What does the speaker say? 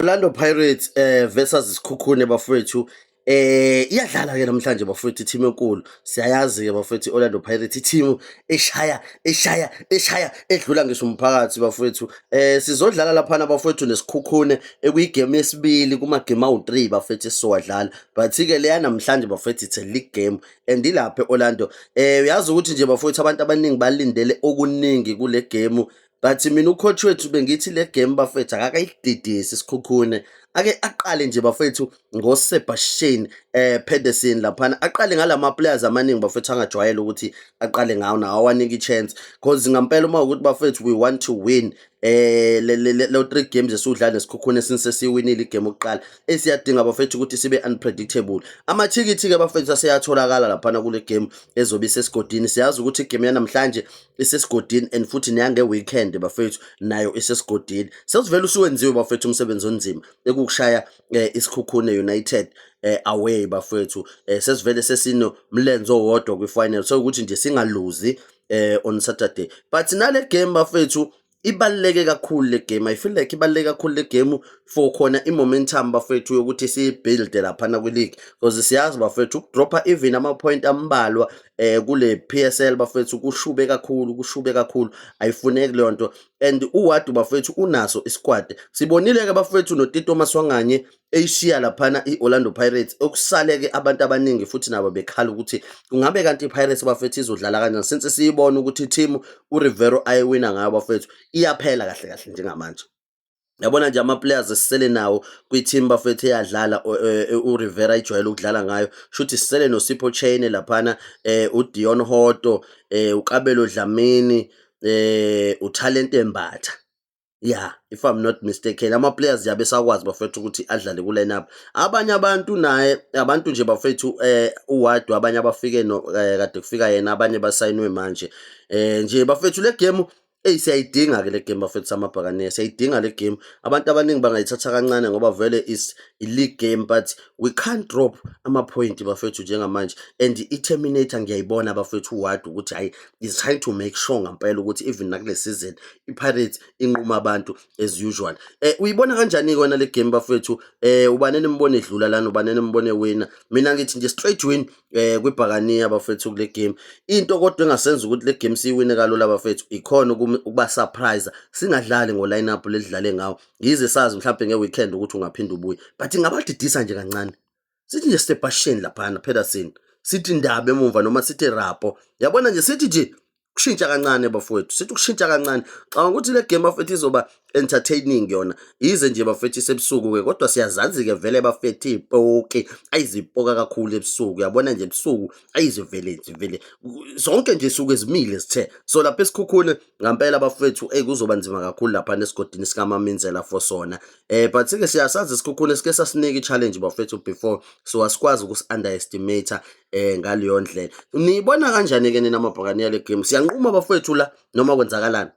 Orlando Pirates versus Isikhukhune bafowethu iyadlala ke namhlanje bafowethu team enkulu siyayazi ke bafowethu Orlando Pirates team eshaya edlula ngisho umphakathi bafowethu sizodlala lapha bafowethu nesikhukhune ekuyigame yesibili kuma game awu3 bafowethu sizowadlala but ke leya namhlanje bafowethu it's a league game and ilapha eOrlando uyazi ukuthi nje bafowethu abantu abaningi balindele okuningi kule game. But mina ucoach wethu bengithi le game bafethu akakayididisi Isikhukhune ake aqale nje bafethu ngoSebastian Pedersen laphana aqale ngalama players amaningi bafethu angajwayele ukuthi aqale ngawo nawo awanika ichance because ngampela uma ukuthi bafethu we want to win lo 3 games esudlala nesikhukhune since siwinile igame oqala esiyadinga bafethu ukuthi sibe unpredictable. Amathikithi ke bafethu aseyatholakala laphana kule game ezobe isesigodini siyazi ukuthi igame yanamhlanje isesigodini and futhi neyange weekend bafethu nayo isesigodini sesivela usuwenziwe bafethu umsebenzi onzima ekukushaya Isikhukhune United away bafethu sesivele sesino mlenze owodwa kwifinal so ukuthi nje singaluzi on Saturday but nale game bafethu ibaluleke kakhulu le game. I feel like ibaluleke kakhulu le game for khona momentum bafethu yokuthi sibuild laphana kwi league because siyazi bafethu ukudropa even ama point ambalwa kule PSL bafethu kushube kakhulu ayifuneki leyo nto and uWadu bafethu unaso isquad sibonile ke bafethu noTito Maswanganye eyishiya laphana iOrlando Pirates okusaleke abantu abaningi futhi nabo bekhala ukuthi kungabe kanti iPirates bafethu izodlala kanjani since siyibona ukuthi team uRivero ayiwina ngayo bafethu iyaphela kahle njengamanje. Yabona nje ama players esisele nawo kwi-team bafethu eyadlala uRivera ijwayele ukudlala ngayo shuthi sisele noSipho Chain laphana uDion Hoto uKabelo Dlamini uTalent Mbatha. Yeah, if I'm not mistaken ama players yabe sakwazi bafethu ukuthi adlale ku lineup. Abanye abantu naye abantu nje bafethu uWadu abanye abafike no kade kufika yena abanye basayinwe manje nje bafethu le game siyayidinga ke le game bafethu samabhakane siyayidinga le game abantu abaningi bangayithatha kancane ngoba vele is a league game but we can't drop ama point bafethu njengamanje and iTerminator ngiyayibona bafethu uWadu ukuthi hayi is trying to make sure ngampela ukuthi even nakule season iPirates inquma abantu as usual. Uyibona kanjani ke wena le game bafethu ubanene imbone edlula lana ubanene imbone wina mina ngithi nje straight win kwibhakaniya bafethu kule game into kodwa engasenza ukuthi le game siyiwine kalula bafethu ikhona ukuba surprise singadlali ngo lineup ledlale ngawo yize sazi mhlawumbe ngeweekend ukuthi ungaphinda ubuye but ngabadidisa nje kancane sithi nje Sebastian laphana Pedersen sithi Ndaba emumva noma sithi Rapo yabona nje sithi nje kushintsha kancane bafethu sithi kushintsha kancane xa ukuthi le game bafethu izoba entertaining yona yize nje bafethu sebusuku ke kodwa siyazazi ke vele bafethu ipoke ayizipoka kakhulu ebusuku yabona nje ebusuku ayizivele zonke nje isuku ezimile sithe so lapha esikhukhune ngampela bafethu kuzoba nzima kakhulu lapha nesigodini sikaMamenzela for sona but ke siyasazi isikhukhune sike sasinika i-challenge bafethu before so asikwazi ukusi-underestimate ngaleyo ndlela. Niyibona kanjani ke nina amabhakani yale game siyanquma bafethu la noma kwenzakalani?